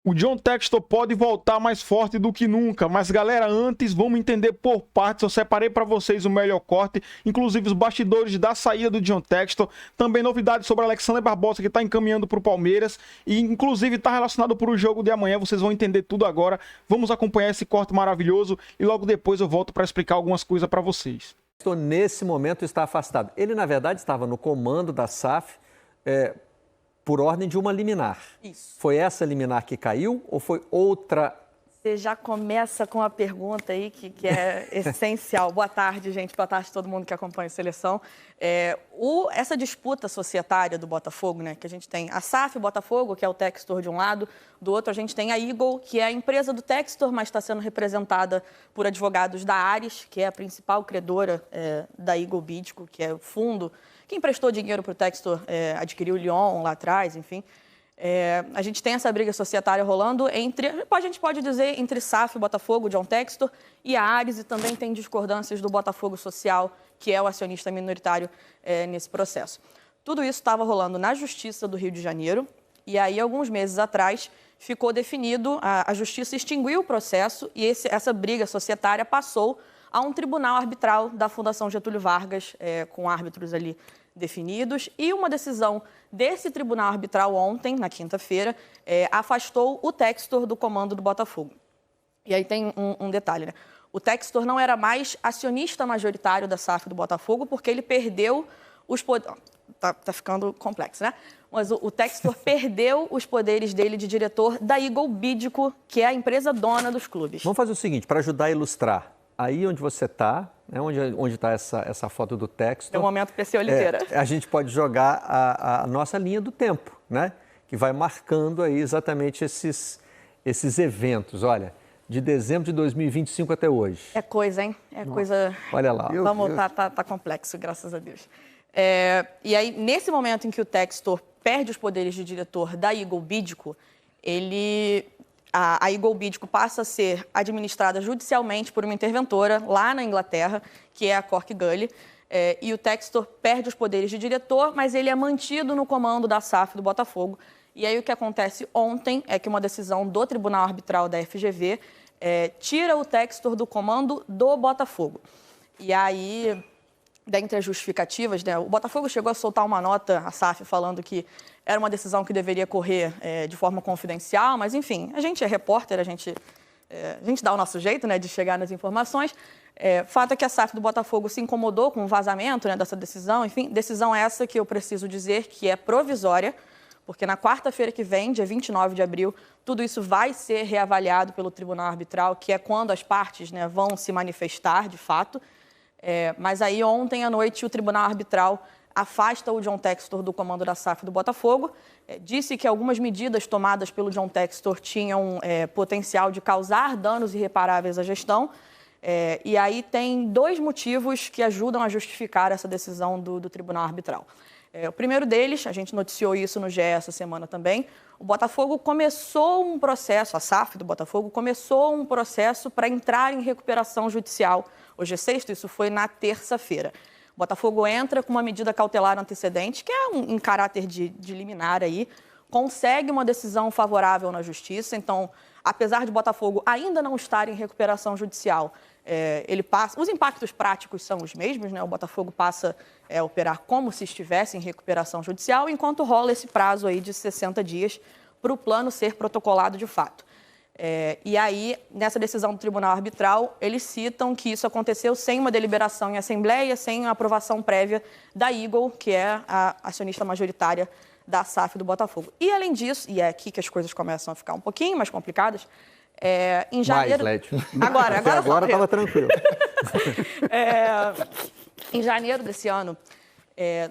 O John Textor pode voltar mais forte do que nunca, mas galera, antes vamos entender por partes. Eu separei para vocês o melhor corte, inclusive os bastidores da saída do John Textor, também novidades sobre Alexander Barbosa, que está encaminhando para o Palmeiras e inclusive está relacionado para o jogo de amanhã. Vocês vão entender tudo agora. Vamos acompanhar esse corte maravilhoso e logo depois eu volto para explicar algumas coisas para vocês. Nesse momento está afastado. Ele, na verdade, estava no comando da SAF, por ordem de uma liminar. Isso. Foi essa liminar que caiu ou foi outra? Você já começa com a pergunta aí que é essencial. Boa tarde, gente. Boa tarde a todo mundo que acompanha a seleção. Essa disputa societária do Botafogo, né, que a gente tem a SAF, o Botafogo, que é o Textor de um lado, do outro a gente tem a Eagle, que é a empresa do Textor, mas está sendo representada por advogados da Ares, que é a principal credora da Eagle Bídico, que é o fundo que emprestou dinheiro para o Textor adquirir o Lyon lá atrás, enfim. A gente tem essa briga societária rolando a gente pode dizer, entre SAF, Botafogo, John Textor e a Ares, e também tem discordâncias do Botafogo Social, que é o acionista minoritário nesse processo. Tudo isso estava rolando na Justiça do Rio de Janeiro, e aí, alguns meses atrás, ficou definido, a Justiça extinguiu o processo e essa briga societária passou a um tribunal arbitral da Fundação Getúlio Vargas, com árbitros ali definidos, e uma decisão desse tribunal arbitral ontem, na quinta-feira, afastou o Textor do comando do Botafogo. E aí tem um detalhe, né? O Textor não era mais acionista majoritário da SAF do Botafogo, porque ele perdeu os poderes... Tá ficando complexo, né? Mas o Textor perdeu os poderes dele de diretor da Eagle Bídico, que é a empresa dona dos clubes. Vamos fazer o seguinte, para ajudar a ilustrar. Aí onde você está, né, onde está essa foto do Textor... É o momento PC Oliveira. A gente pode jogar a nossa linha do tempo, né? Que vai marcando aí exatamente esses eventos. Olha, de dezembro de 2025 até hoje. É coisa, hein? Coisa... Olha lá. Vamos, tá complexo, graças a Deus. E aí, nesse momento em que o Textor perde os poderes de diretor da Eagle Bídico, a Eagle Bídico passa a ser administrada judicialmente por uma interventora lá na Inglaterra, que é a Cork Gully, e o Textor perde os poderes de diretor, mas ele é mantido no comando da SAF do Botafogo. E aí o que acontece ontem é que uma decisão do Tribunal Arbitral da FGV tira o Textor do comando do Botafogo. E aí, dentre as justificativas, né, o Botafogo chegou a soltar uma nota, a SAF, falando que era uma decisão que deveria correr de forma confidencial, mas, enfim, a gente é repórter, a gente dá o nosso jeito, né, de chegar nas informações. Fato é que a SAF do Botafogo se incomodou com o vazamento, né, dessa decisão. Enfim, decisão essa que eu preciso dizer que é provisória, porque na quarta-feira que vem, dia 29 de abril, tudo isso vai ser reavaliado pelo Tribunal Arbitral, que é quando as partes, né, vão se manifestar, de fato. Mas aí, ontem à noite, o Tribunal Arbitral afasta o John Textor do comando da SAF do Botafogo, disse que algumas medidas tomadas pelo John Textor tinham potencial de causar danos irreparáveis à gestão, e aí tem dois motivos que ajudam a justificar essa decisão do Tribunal Arbitral. O primeiro deles, a gente noticiou isso no GE essa semana também, o Botafogo começou um processo, a SAF do Botafogo começou um processo para entrar em recuperação judicial. Hoje é sexta, isso foi na terça-feira. O Botafogo entra com uma medida cautelar antecedente, que é em caráter de liminar aí, consegue uma decisão favorável na Justiça. Então, apesar de o Botafogo ainda não estar em recuperação judicial, os impactos práticos são os mesmos, né? O Botafogo passa a operar como se estivesse em recuperação judicial, enquanto rola esse prazo aí de 60 dias para o plano ser protocolado de fato. E aí, nessa decisão do Tribunal Arbitral, eles citam que isso aconteceu sem uma deliberação em assembleia, sem a aprovação prévia da Eagle, que é a acionista majoritária da SAF do Botafogo. E, além disso, e é aqui que as coisas começam a ficar um pouquinho mais complicadas, em janeiro... Agora estava tranquilo. Em janeiro desse ano,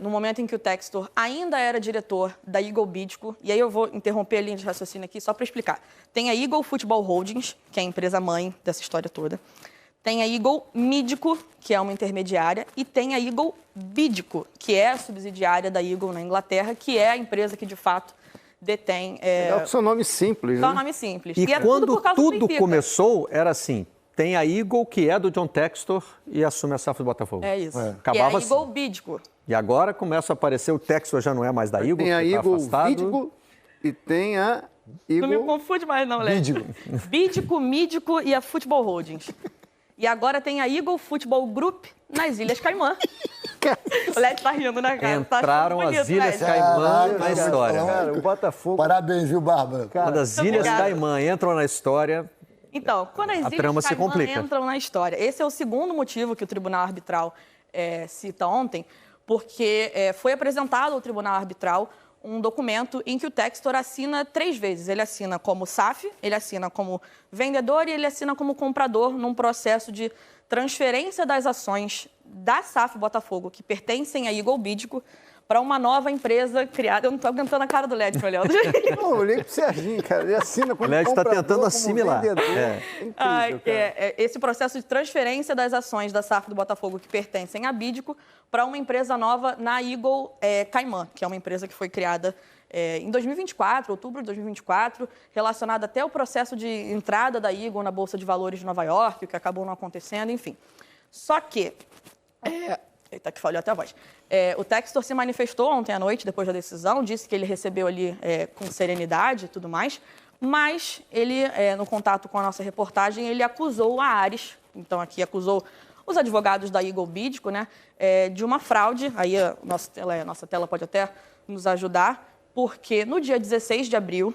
no momento em que o Textor ainda era diretor da Eagle Bídico, e aí eu vou interromper a linha de raciocínio aqui só para explicar. Tem a Eagle Football Holdings, que é a empresa mãe dessa história toda. Tem a Eagle Mídico, que é uma intermediária, e tem a Eagle Bídico, que é a subsidiária da Eagle na Inglaterra, que é a empresa que, de fato, detém... Legal que são nomes simples, São né? nomes simples. E quando tudo do começou, era assim... Tem a Eagle, que é do John Textor, e assume a SAF do Botafogo. É isso. Acabava e a Eagle assim. Bídico. E agora começa a aparecer, o Textor já não é mais da Eagle, tem a que tá Eagle afastado. Bídico e tem a Não me confunde mais não, Léo. Bídico, Mídico e a Futebol Holdings. E agora tem a Eagle Futebol Group nas Ilhas Caimã. O Léo tá rindo, né, cara? Entraram tá as Ilhas Caimã na história. Cara, o Botafogo... Parabéns, viu, Bárbara? Quando as Ilhas Caimã entram na história... Então, quando as trama Ilhas se Caimã complica. entram na história, esse é o segundo motivo que o Tribunal Arbitral cita ontem, porque foi apresentado ao Tribunal Arbitral um documento em que o Textor assina 3 vezes. Ele assina como SAF, ele assina como vendedor e ele assina como comprador num processo de transferência das ações da SAF Botafogo, que pertencem a Eagle Bídico, para uma nova empresa criada. Eu não estou aguentando a cara do Led, meu Leandro. Não, eu olhei pro Serginho, cara. Ele assina como O Led está comprador, tentando como assimilar. vendedor. É incrível, cara. Esse processo de transferência das ações da SAF do Botafogo que pertencem a Bídico para uma empresa nova na Eagle Caimã, que é uma empresa que foi criada em 2024, outubro de 2024, relacionada até ao processo de entrada da Eagle na Bolsa de Valores de Nova York, o que acabou não acontecendo, enfim. Só que... Eita, que falhou até a voz. O Textor se manifestou ontem à noite, depois da decisão, disse que ele recebeu ali com serenidade e tudo mais, mas ele, no contato com a nossa reportagem, ele acusou a Ares, então aqui acusou os advogados da Eagle Bídico, né, de uma fraude. Aí a nossa tela pode até nos ajudar, porque no dia 16 de abril,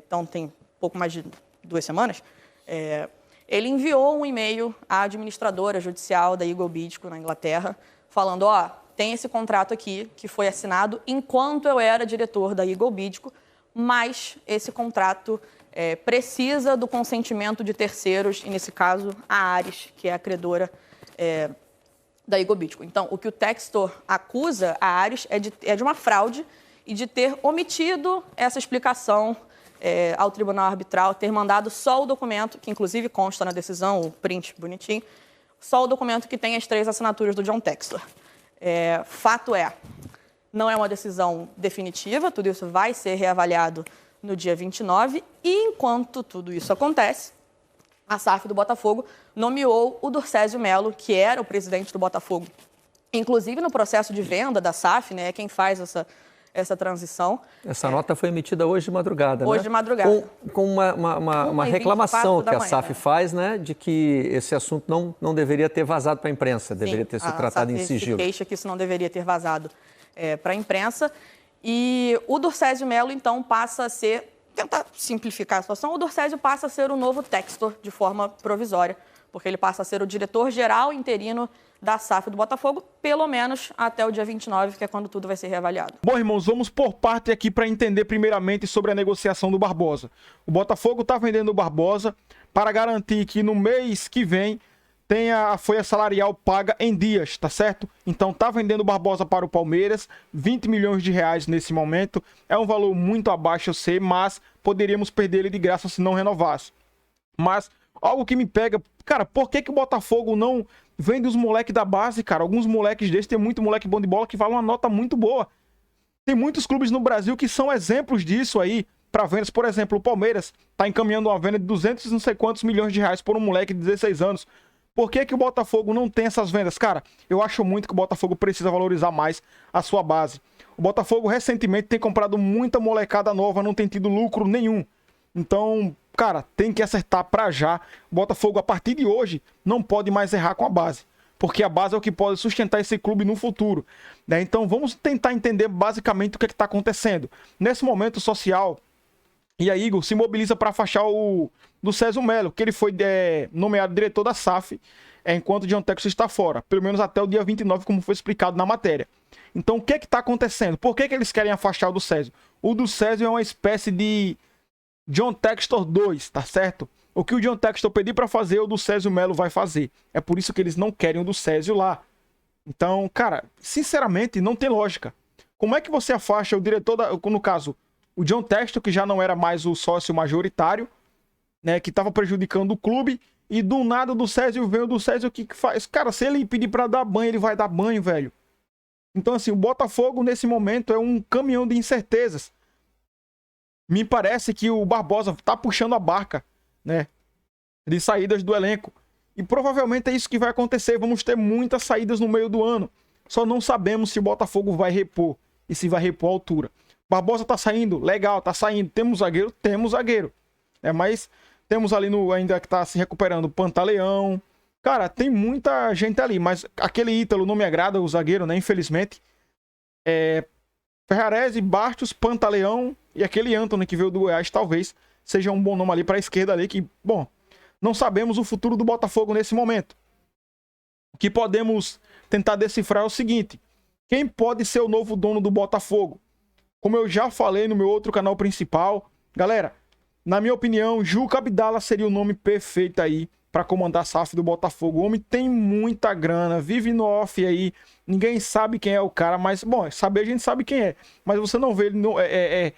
então tem pouco mais de 2 semanas, ele enviou um e-mail à administradora judicial da Eagle Bídico na Inglaterra, falando, tem esse contrato aqui que foi assinado enquanto eu era diretor da Eagle Bídico, mas esse contrato precisa do consentimento de terceiros, e nesse caso a Ares, que é a credora da Eagle Bídico. Então, o que o Textor acusa a Ares é de uma fraude e de ter omitido essa explicação ao Tribunal Arbitral, ter mandado só o documento, que inclusive consta na decisão, o print bonitinho, só o documento que tem as 3 assinaturas do John Textor. Fato não é uma decisão definitiva, tudo isso vai ser reavaliado no dia 29, e enquanto tudo isso acontece, a SAF do Botafogo nomeou o Durcésio Melo, que era o presidente do Botafogo. Inclusive no processo de venda da SAF, né, é quem faz essa transição. Essa nota foi emitida hoje de madrugada, hoje né? de madrugada. Com uma reclamação que a SAF faz, né? De que esse assunto não deveria ter vazado para a imprensa, deveria ter sido tratado em sigilo. A SAF queixa que isso não deveria ter vazado para a imprensa. E o Durcésio Melo, então, passa a ser, tentar simplificar a situação, o Durcésio passa a ser o novo Textor de forma provisória, porque ele passa a ser o diretor-geral interino da SAF do Botafogo, pelo menos até o dia 29, que é quando tudo vai ser reavaliado. Bom, irmãos, vamos por parte aqui para entender primeiramente sobre a negociação do Barbosa. O Botafogo está vendendo o Barbosa para garantir que no mês que vem tenha a folha salarial paga em dias, tá certo? Então está vendendo o Barbosa para o Palmeiras, 20 milhões de reais nesse momento. É um valor muito abaixo, eu sei, mas poderíamos perder ele de graça se não renovasse. Mas algo que me pega, cara, por que o Botafogo não vende os moleques da base, cara? Alguns moleques desses, tem muito moleque bom de bola que vale uma nota muito boa. Tem muitos clubes no Brasil que são exemplos disso aí, para vendas. Por exemplo, o Palmeiras tá encaminhando uma venda de 200 e não sei quantos milhões de reais por um moleque de 16 anos. Por que o Botafogo não tem essas vendas? Cara, eu acho muito que o Botafogo precisa valorizar mais a sua base. O Botafogo recentemente tem comprado muita molecada nova, não tem tido lucro nenhum. Então, cara, tem que acertar pra já. O Botafogo, a partir de hoje, não pode mais errar com a base, porque a base é o que pode sustentar esse clube no futuro, né? Então, vamos tentar entender basicamente o que está acontecendo. Nesse momento social, e a Eagle se mobiliza para afastar o Durcésio Melo, que ele foi nomeado diretor da SAF, enquanto o John Textor está fora, pelo menos até o dia 29, como foi explicado na matéria. Então, o que está acontecendo? Por que eles querem afastar o Durcésio? O Durcésio é uma espécie de John Textor 2, tá certo? O que o John Textor pedir para fazer, o Durcésio Melo vai fazer. É por isso que eles não querem o Durcésio lá. Então, cara, sinceramente, não tem lógica. Como é que você afasta o diretor, no caso, o John Textor, que já não era mais o sócio majoritário, né, que estava prejudicando o clube, e do nada o Durcésio vem, o Durcésio, o que faz? Cara, se ele pedir para dar banho, ele vai dar banho, velho. Então, assim, o Botafogo, nesse momento, é um caminhão de incertezas. Me parece que o Barbosa tá puxando a barca, né, de saídas do elenco. E provavelmente é isso que vai acontecer. Vamos ter muitas saídas no meio do ano. Só não sabemos se o Botafogo vai repor e se vai repor a altura. Barbosa tá saindo? Legal, tá saindo. Temos zagueiro? Temos zagueiro. Mas temos ali ainda que tá se recuperando, Pantaleão. Cara, tem muita gente ali, mas aquele Ítalo não me agrada, o zagueiro, né? Infelizmente. Ferrarese, Bastos, Pantaleão e aquele Antony que veio do Goiás, talvez seja um bom nome ali para a esquerda ali, que, bom, não sabemos o futuro do Botafogo nesse momento. O que podemos tentar decifrar é o seguinte: quem pode ser o novo dono do Botafogo? Como eu já falei no meu outro canal principal, galera, na minha opinião, Juca Abdala seria o nome perfeito aí para comandar a SAF do Botafogo. O homem tem muita grana, vive no off aí, ninguém sabe quem é o cara, mas, bom, saber a gente sabe quem é, mas você não vê ele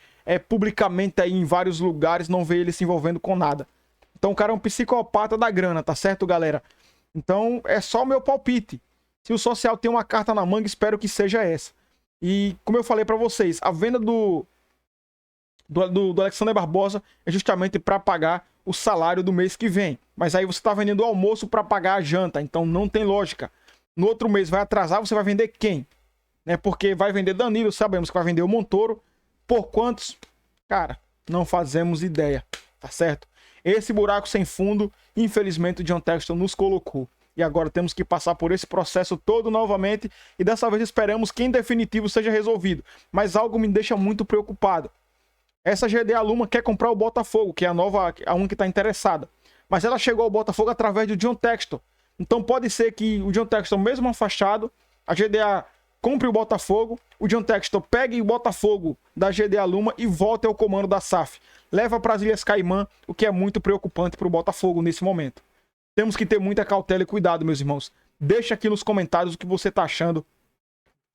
publicamente aí em vários lugares, não vê ele se envolvendo com nada. Então o cara é um psicopata da grana, tá certo, galera? Então é só o meu palpite. Se o social tem uma carta na manga, espero que seja essa. E como eu falei para vocês, a venda do Alexander Barbosa é justamente para pagar o salário do mês que vem. Mas aí você está vendendo o almoço para pagar a janta, então não tem lógica. No outro mês vai atrasar, você vai vender quem? Porque vai vender Danilo, sabemos que vai vender o Montoro. Por quantos? Cara, não fazemos ideia, tá certo? Esse buraco sem fundo, infelizmente o John Textor nos colocou. E agora temos que passar por esse processo todo novamente. E dessa vez esperamos que em definitivo seja resolvido. Mas algo me deixa muito preocupado. Essa GDA Luma quer comprar o Botafogo, que é a única que está interessada. Mas ela chegou ao Botafogo através do John Textor. Então pode ser que o John Textor, mesmo afastado, a GDA compre o Botafogo, o John Textor pegue o Botafogo da GDA Luma e volte ao comando da SAF. Leva para as Ilhas Caimã, o que é muito preocupante para o Botafogo nesse momento. Temos que ter muita cautela e cuidado, meus irmãos. Deixa aqui nos comentários o que você está achando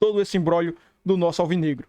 todo esse imbróglio do nosso alvinegro.